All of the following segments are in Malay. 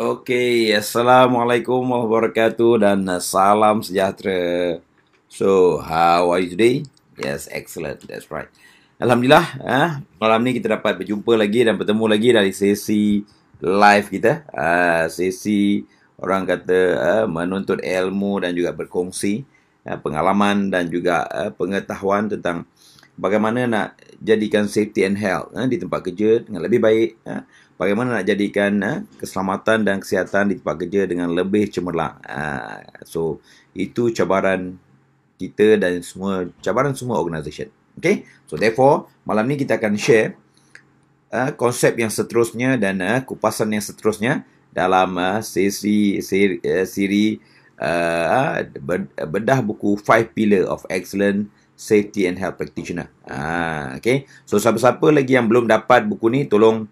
Okay, Assalamualaikum warahmatullahi wabarakatuh dan salam sejahtera. So, how are you today? Yes, excellent. That's right. Alhamdulillah, malam ni kita dapat berjumpa lagi dan bertemu lagi dari sesi live kita. Sesi orang kata menuntut ilmu dan juga berkongsi pengalaman dan juga pengetahuan tentang bagaimana nak jadikan safety and health di tempat kerja dengan lebih baik. Bagaimana nak jadikan keselamatan dan kesihatan di tempat kerja dengan lebih cemerlang. So, itu cabaran kita dan cabaran semua organisasi. Okay? So, therefore, malam ni kita akan share konsep yang seterusnya dan kupasan yang seterusnya dalam siri bedah buku 5 Pillar of Excellent Safety and Health Practitioner. Okay? So, siapa-siapa lagi yang belum dapat buku ni, tolong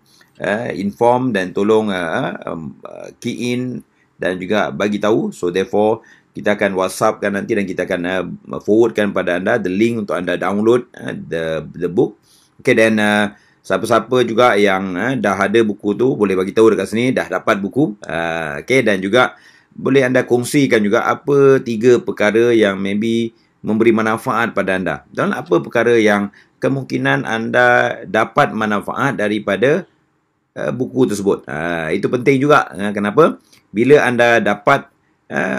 inform dan tolong key in dan juga bagi tahu. So therefore kita akan WhatsAppkan nanti dan kita akan forwardkan pada anda the link untuk anda download the book. Okay, dan siapa-siapa juga yang dah ada buku tu boleh bagi tahu dekat sini dah dapat buku. Okay, dan juga boleh anda kongsikan juga apa 3 perkara yang maybe memberi manfaat pada anda. Dan apa perkara yang kemungkinan anda dapat manfaat daripada buku tersebut. Itu penting juga. Kenapa? Bila anda dapat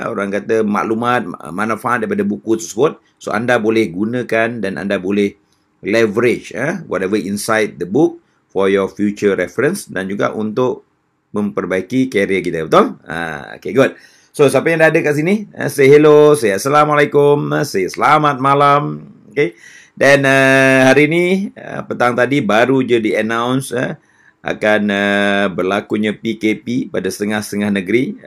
orang kata maklumat, manfaat daripada buku tersebut, so anda boleh gunakan dan anda boleh leverage whatever inside the book for your future reference dan juga untuk memperbaiki career kita. Betul? Okay, good. So, siapa yang dah ada kat sini, say hello, say assalamualaikum, say selamat malam. Okay. Dan hari ni, petang tadi baru je di-announce akan berlakunya PKP pada setengah-setengah negeri.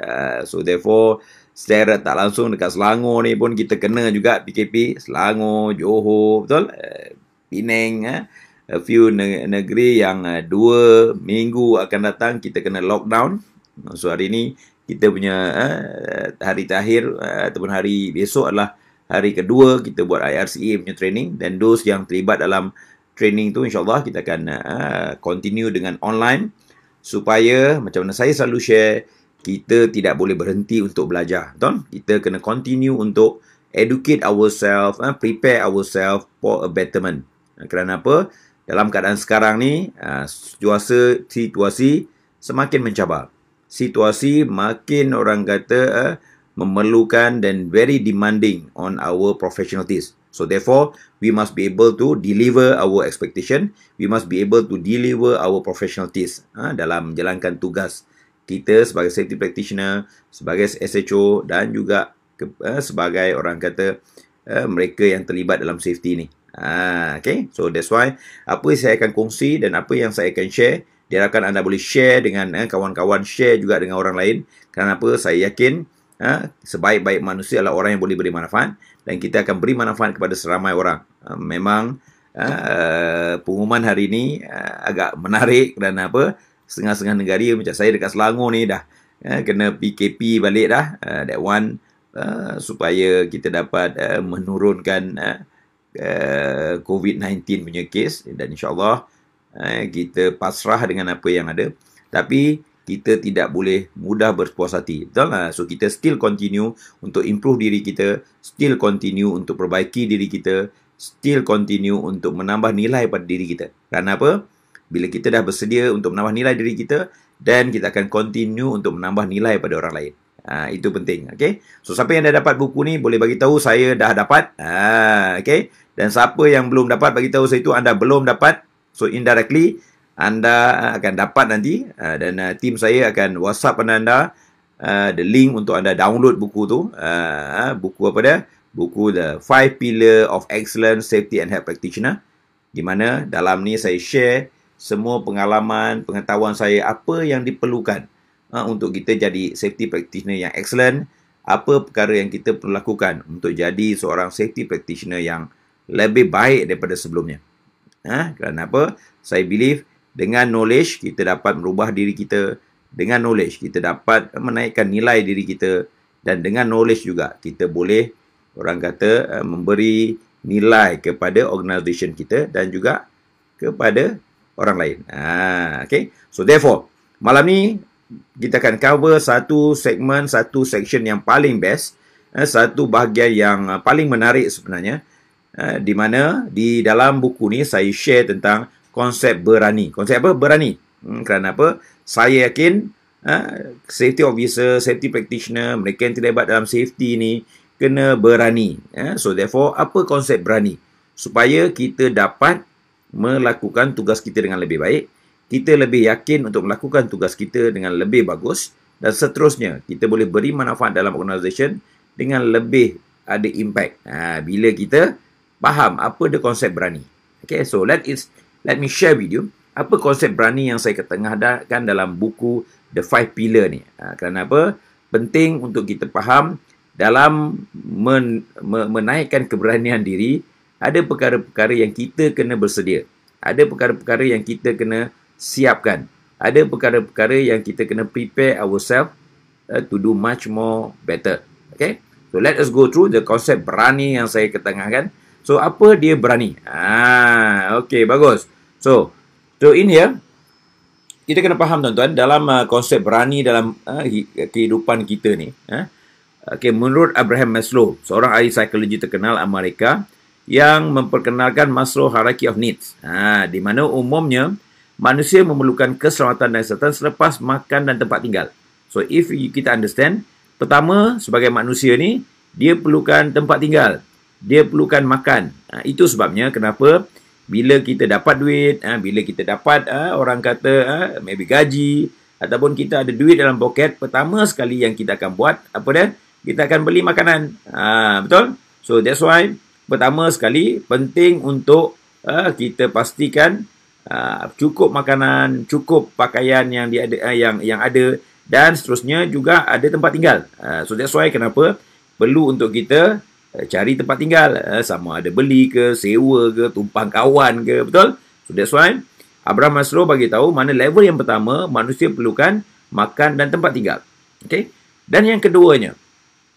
So therefore, secara tak langsung dekat Selangor ni pun kita kena juga PKP. Selangor, Johor, betul? Penang, a few negeri yang 2 minggu akan datang kita kena lockdown. So hari ni kita punya hari terakhir ataupun hari besok adalah hari kedua kita buat IRCA punya training. Dan those yang terlibat dalam training tu insyaAllah kita akan continue dengan online supaya macam mana saya selalu share, kita tidak boleh berhenti untuk belajar. Betul? Kita kena continue untuk educate ourselves, prepare ourselves for a betterment. Kerana apa? Dalam keadaan sekarang ni, situasi semakin mencabar. Situasi makin orang kata memerlukan dan very demanding on our professionalities. So therefore, we must be able to deliver our expectation. We must be able to deliver our professionalities dalam menjalankan tugas kita sebagai safety practitioner, sebagai SHO dan juga sebagai orang kata mereka yang terlibat dalam safety ni. Okay, so that's why apa yang saya akan kongsi dan apa yang saya akan share, diharapkan anda boleh share dengan kawan-kawan, share juga dengan orang lain. Kerana apa? Saya yakin sebaik-baik manusia adalah orang yang boleh beri manfaat dan kita akan beri manfaat kepada seramai orang. Memang pengumuman hari ini agak menarik kerana apa? Setengah-setengah negara macam saya dekat Selangor ni dah kena PKP balik dah. That one supaya kita dapat menurunkan COVID-19 punya kes dan insyaAllah kita pasrah dengan apa yang ada. Tapi kita tidak boleh mudah berpuas hati. Betul tak? So, kita still continue untuk improve diri kita, still continue untuk perbaiki diri kita, still continue untuk menambah nilai pada diri kita. Kerana apa? Bila kita dah bersedia untuk menambah nilai diri kita, dan kita akan continue untuk menambah nilai pada orang lain. Itu penting. Okay? So, siapa yang dah dapat buku ni, boleh bagi tahu saya dah dapat. Okay? Dan siapa yang belum dapat, bagi tahu saya itu anda belum dapat. So, indirectly, anda akan dapat nanti dan tim saya akan WhatsApp anda the link untuk anda download buku tu. Buku apa dia? Buku The 5 Pillar of Excellent Safety and Health Practitioner, di mana dalam ni saya share semua pengalaman, pengetahuan saya apa yang diperlukan untuk kita jadi safety practitioner yang excellent, apa perkara yang kita perlu lakukan untuk jadi seorang safety practitioner yang lebih baik daripada sebelumnya. Kerana apa? Saya believe dengan knowledge, kita dapat merubah diri kita. Dengan knowledge, kita dapat menaikkan nilai diri kita. Dan dengan knowledge juga, kita boleh, orang kata, memberi nilai kepada organisasi kita dan juga kepada orang lain. Okay. So, therefore, malam ni, kita akan cover satu segmen, satu section yang paling best, satu bahagian yang paling menarik sebenarnya, di mana di dalam buku ni saya share tentang konsep berani. Konsep apa? Berani. Kerana apa? Saya yakin safety officer, safety practitioner, mereka yang terlibat dalam safety ni kena berani. So therefore, apa konsep berani? Supaya kita dapat melakukan tugas kita dengan lebih baik, kita lebih yakin untuk melakukan tugas kita dengan lebih bagus, dan seterusnya kita boleh beri manfaat dalam organisation dengan lebih ada impact. Bila kita faham apa dia konsep berani. Okay, so let me share with you apa konsep berani yang saya ketengahkan dalam buku The 5 Pillar ni. Kerana apa? Penting untuk kita faham dalam menaikkan keberanian diri, ada perkara-perkara yang kita kena bersedia. Ada perkara-perkara yang kita kena siapkan. Ada perkara-perkara yang kita kena prepare ourselves to do much more better. Okay? So, let us go through the konsep berani yang saya ketengahkan. So, apa dia berani? Okay, bagus. So in here, kita kena faham tuan-tuan, dalam konsep berani dalam kehidupan kita ni. Okay, menurut Abraham Maslow, seorang ahli psikologi terkenal Amerika, yang memperkenalkan Maslow Hierarchy of Needs. Di mana umumnya, manusia memerlukan keselamatan dan kesihatan selepas makan dan tempat tinggal. So, if kita understand, pertama, sebagai manusia ni, dia perlukan tempat tinggal. Dia perlukan makan. Itu sebabnya kenapa bila kita dapat duit, bila kita dapat orang kata maybe gaji, ataupun kita ada duit dalam poket, pertama sekali yang kita akan buat, apa dia? Kita akan beli makanan. Betul? So, that's why, pertama sekali, penting untuk kita pastikan cukup makanan, cukup pakaian yang ada, dan seterusnya juga ada tempat tinggal. So, that's why kenapa perlu untuk kita cari tempat tinggal, sama ada beli ke, sewa ke, tumpang kawan ke, betul? So that's why Abraham Maslow bagi tahu mana level yang pertama manusia perlukan makan dan tempat tinggal. Okay? Dan yang keduanya,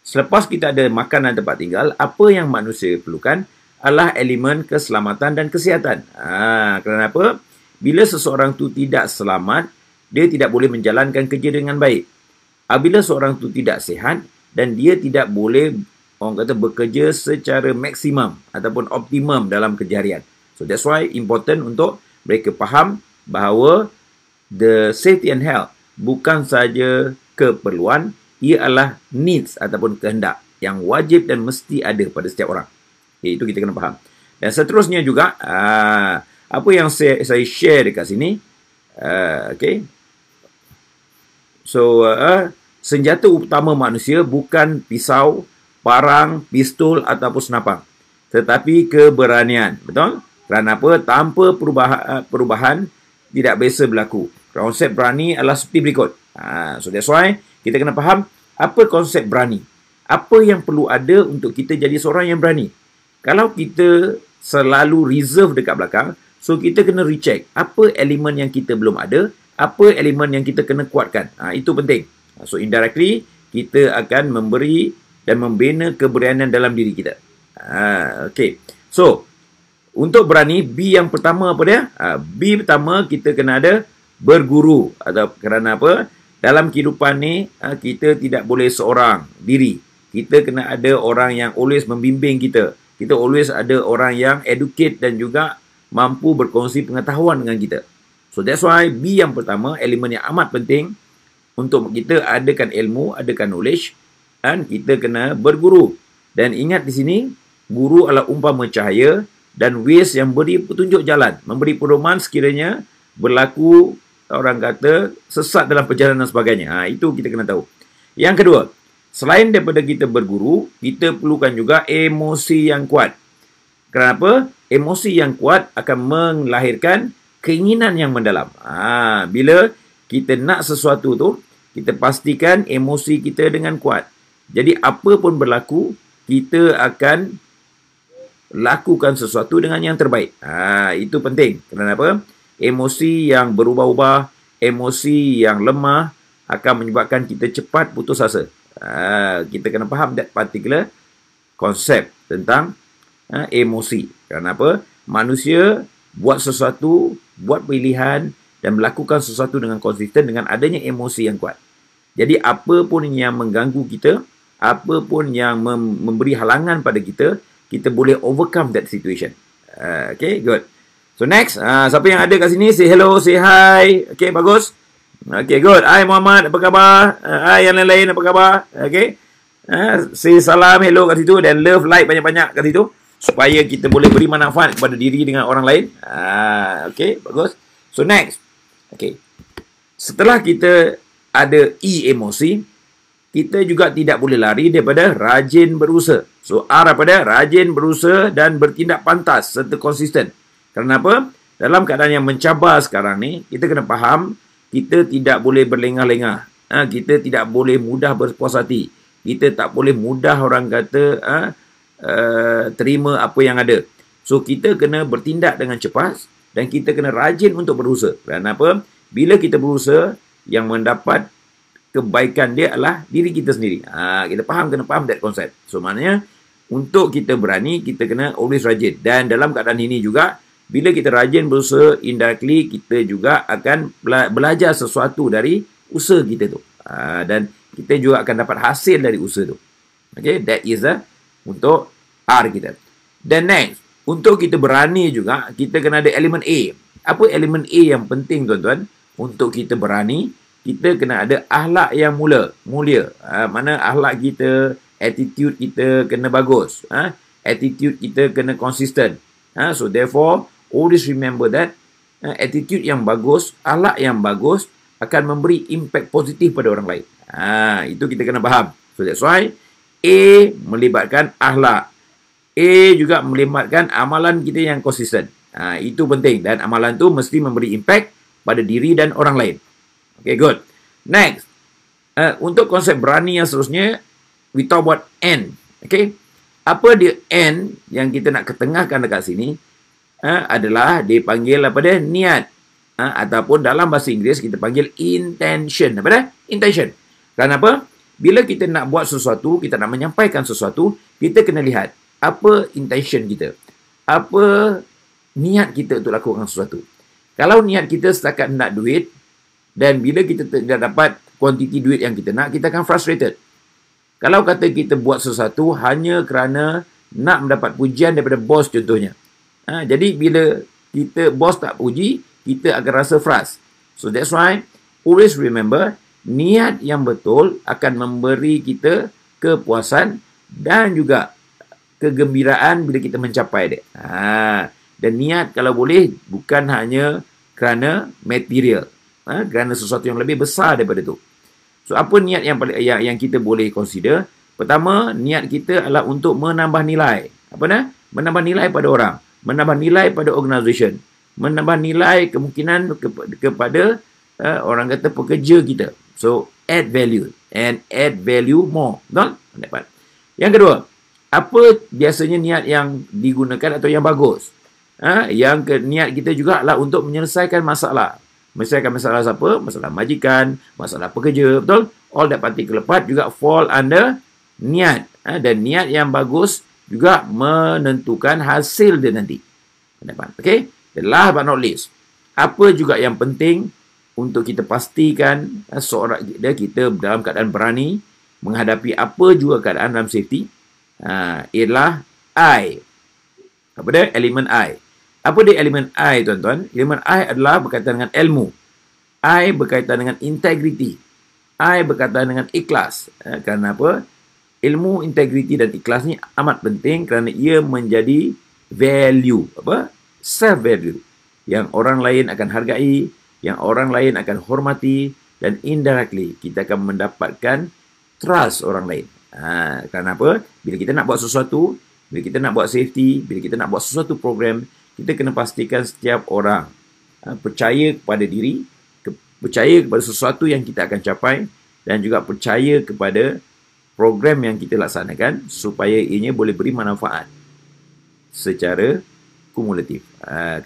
selepas kita ada makan dan tempat tinggal, apa yang manusia perlukan adalah elemen keselamatan dan kesihatan. Kerana apa? Bila seseorang tu tidak selamat, dia tidak boleh menjalankan kerja dengan baik. Apabila seorang tu tidak sihat dan dia tidak boleh, orang kata, bekerja secara maksimum ataupun optimum dalam kerja harian. So that's why important untuk mereka faham bahawa the safety and health bukan saja keperluan, ia adalah needs ataupun kehendak yang wajib dan mesti ada pada setiap orang. Okay, itu kita kena faham. Dan seterusnya juga, apa yang saya share dekat sini, okay. So, senjata utama manusia bukan pisau, parang, pistol ataupun senapang, tetapi keberanian. Betul? Kerana apa? Tanpa perubahan tidak biasa berlaku. Konsep berani adalah seperti berikut. So that's why kita kena faham apa konsep berani. Apa yang perlu ada untuk kita jadi seorang yang berani. Kalau kita selalu reserve dekat belakang, so kita kena recheck apa elemen yang kita belum ada, apa elemen yang kita kena kuatkan. Itu penting. So indirectly kita akan memberi dan membina keberanian dalam diri kita. Okay. So, untuk berani, B yang pertama apa dia? B pertama, kita kena ada berguru. Atau kerana apa? Dalam kehidupan ni, kita tidak boleh seorang diri. Kita kena ada orang yang always membimbing kita. Kita always ada orang yang educate dan juga mampu berkongsi pengetahuan dengan kita. So, that's why B yang pertama, elemen yang amat penting untuk kita adakan ilmu, adakan knowledge, dan kita kena berguru. Dan ingat di sini, guru adalah umpama cahaya dan ways yang beri petunjuk jalan, memberi pedoman sekiranya berlaku, orang kata, sesat dalam perjalanan dan sebagainya. Itu kita kena tahu. Yang kedua, selain daripada kita berguru, kita perlukan juga emosi yang kuat. Kenapa? Emosi yang kuat akan melahirkan keinginan yang mendalam. Bila kita nak sesuatu tu, kita pastikan emosi kita dengan kuat. Jadi apa pun berlaku, kita akan lakukan sesuatu dengan yang terbaik. Itu penting. Kenapa? Emosi yang berubah-ubah, emosi yang lemah akan menyebabkan kita cepat putus asa. Kita kena faham that particular konsep tentang emosi. Kenapa? Manusia buat sesuatu, buat pilihan, dan melakukan sesuatu dengan konsisten dengan adanya emosi yang kuat. Jadi apa pun yang mengganggu kita, apa pun yang memberi halangan pada kita, kita boleh overcome that situation. Okay, good. So next, siapa yang ada kat sini, say hello, say hi. Okay, bagus. Okay, good. Hai Muhammad, apa khabar? Hai yang lain-lain, apa khabar? Okay. Say salam, hello kat situ, dan love, like banyak-banyak kat situ, supaya kita boleh beri manfaat kepada diri dengan orang lain. Okay, bagus. So next, okay, setelah kita ada emosi, kita juga tidak boleh lari daripada rajin berusaha. So R daripada rajin berusaha dan bertindak pantas serta konsisten. Kenapa? Dalam keadaan yang mencabar sekarang ni, kita kena faham, kita tidak boleh berlengah-lengah. Kita tidak boleh mudah berpuas hati. Kita tak boleh mudah orang kata terima apa yang ada. So kita kena bertindak dengan cepat dan kita kena rajin untuk berusaha. Kenapa? Bila kita berusaha, yang mendapat kebaikan dia adalah diri kita sendiri. Kita kena faham that concept. So maknanya untuk kita berani, kita kena always rajin. Dan dalam keadaan ini juga, bila kita rajin berusaha, indirectly kita juga akan belajar sesuatu dari usaha kita tu. Dan kita juga akan dapat hasil dari usaha tu. Okay, that is untuk R kita. Then next, untuk kita berani juga, kita kena ada elemen A. Apa elemen A yang penting tuan-tuan? Untuk kita berani, kita kena ada akhlak yang mulia. Mana akhlak kita, attitude kita kena bagus. Attitude kita kena konsisten. So therefore, always remember that attitude yang bagus, akhlak yang bagus akan memberi impact positif pada orang lain. Itu kita kena faham. So that's why A melibatkan akhlak. A juga melibatkan amalan kita yang konsisten. Itu penting. Dan amalan tu mesti memberi impact pada diri dan orang lain. Okay, good. Next. Untuk konsep berani yang seterusnya, we talk about N. Okay. Apa dia N yang kita nak ketengahkan dekat sini? Adalah dipanggil apa dia? Niat. Ataupun dalam bahasa Inggeris kita panggil intention. Apa dia? Intention. Kenapa? Bila kita nak buat sesuatu, kita nak menyampaikan sesuatu, kita kena lihat apa intention kita. Apa niat kita untuk lakukan sesuatu. Kalau niat kita setakat nak duit, dan bila kita tidak dapat kuantiti duit yang kita nak, kita akan frustrated. Kalau kata kita buat sesuatu hanya kerana nak mendapat pujian daripada bos contohnya. Jadi bila kita bos tak puji, kita akan rasa frust. So that's why, always remember, niat yang betul akan memberi kita kepuasan dan juga kegembiraan bila kita mencapai dia. Dan niat kalau boleh bukan hanya kerana material, kerana sesuatu yang lebih besar daripada itu. So apa niat yang kita boleh consider? Pertama, niat kita adalah untuk menambah nilai. Apa nak? Menambah nilai pada orang, menambah nilai pada organisation, menambah nilai kemungkinan kepada orang kata pekerja kita. So add value and add value more. Betul? Dapat. Yang kedua, apa biasanya niat yang digunakan atau yang bagus? Niat kita juga adalah untuk menyelesaikan masalah. Menyelesaikan masalah siapa? Masalah majikan, masalah pekerja, betul? All that particular part juga fall under niat. Dan niat yang bagus juga menentukan hasil dia nanti. Okay? The last but not least, apa juga yang penting untuk kita pastikan seorang kita dalam keadaan berani menghadapi apa juga keadaan dalam safety, ialah I. Apa dia? Elemen I. Apa dia elemen I, tuan-tuan? Elemen I adalah berkaitan dengan ilmu. I berkaitan dengan integrity. I berkaitan dengan ikhlas. Kerana apa? Ilmu, integrity dan ikhlas ni amat penting kerana ia menjadi value. Apa? Self-value. Yang orang lain akan hargai, yang orang lain akan hormati, dan indirectly kita akan mendapatkan trust orang lain. Kerana apa? Bila kita nak buat sesuatu, bila kita nak buat safety, bila kita nak buat sesuatu program, kita kena pastikan setiap orang percaya kepada diri, percaya kepada sesuatu yang kita akan capai, dan juga percaya kepada program yang kita laksanakan supaya ianya boleh beri manfaat secara kumulatif.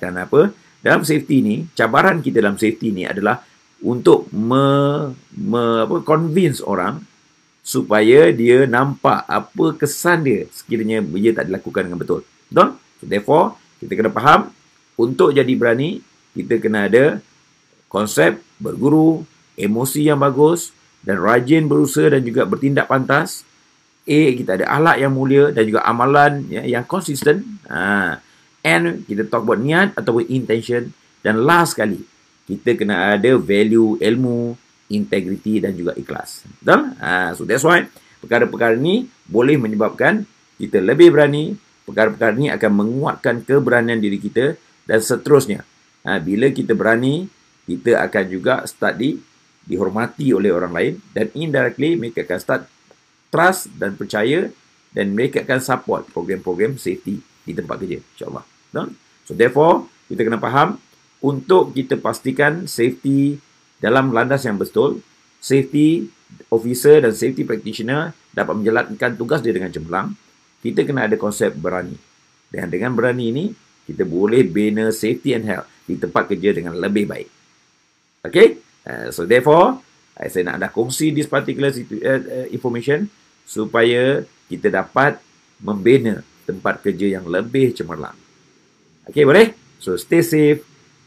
Kerana apa? Dalam safety ni, cabaran kita dalam safety ni adalah untuk convince orang supaya dia nampak apa kesan dia sekiranya dia tak dilakukan dengan betul. Betul? So, therefore, kita kena faham, untuk jadi berani, kita kena ada konsep berguru, emosi yang bagus, dan rajin berusaha dan juga bertindak pantas. Kita ada akhlak yang mulia dan juga amalan yang konsisten. And kita talk about niat ataupun intention. Dan last sekali, kita kena ada value ilmu, integriti dan juga ikhlas. Betul? So that's why perkara-perkara ni boleh menyebabkan kita lebih berani. Perkara-perkara ni akan menguatkan keberanian diri kita dan seterusnya. Bila kita berani, kita akan juga start dihormati oleh orang lain dan indirectly mereka akan start trust dan percaya dan mereka akan support program-program safety di tempat kerja, insyaAllah. So therefore, kita kena faham untuk kita pastikan safety dalam landas yang betul, safety officer dan safety practitioner dapat menjalankan tugas dia dengan cemerlang, kita kena ada konsep berani. Dan dengan berani ini, kita boleh bina safety and health di tempat kerja dengan lebih baik. Okay? So therefore, saya nak dah kongsi this particular information supaya kita dapat membina tempat kerja yang lebih cemerlang. Okay, boleh? So stay safe,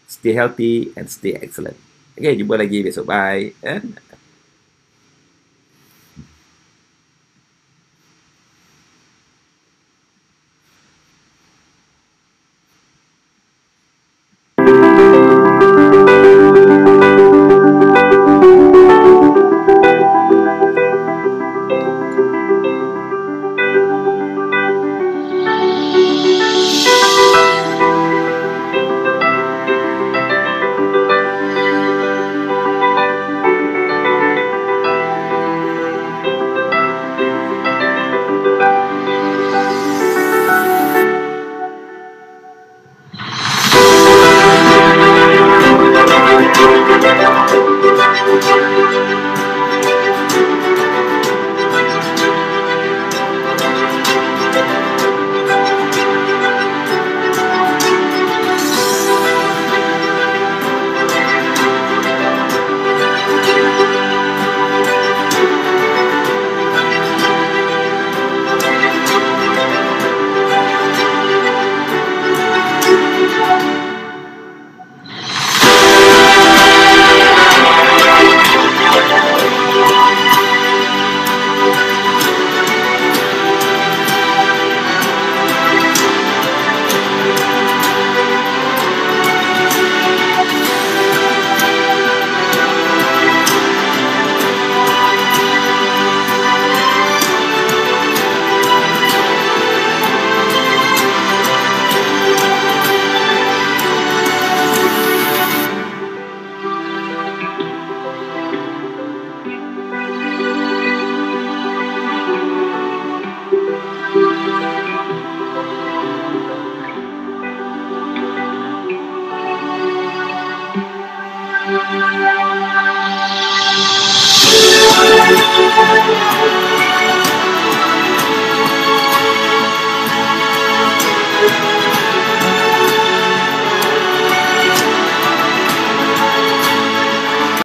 stay healthy and stay excellent. Okay, jumpa lagi besok. Bye.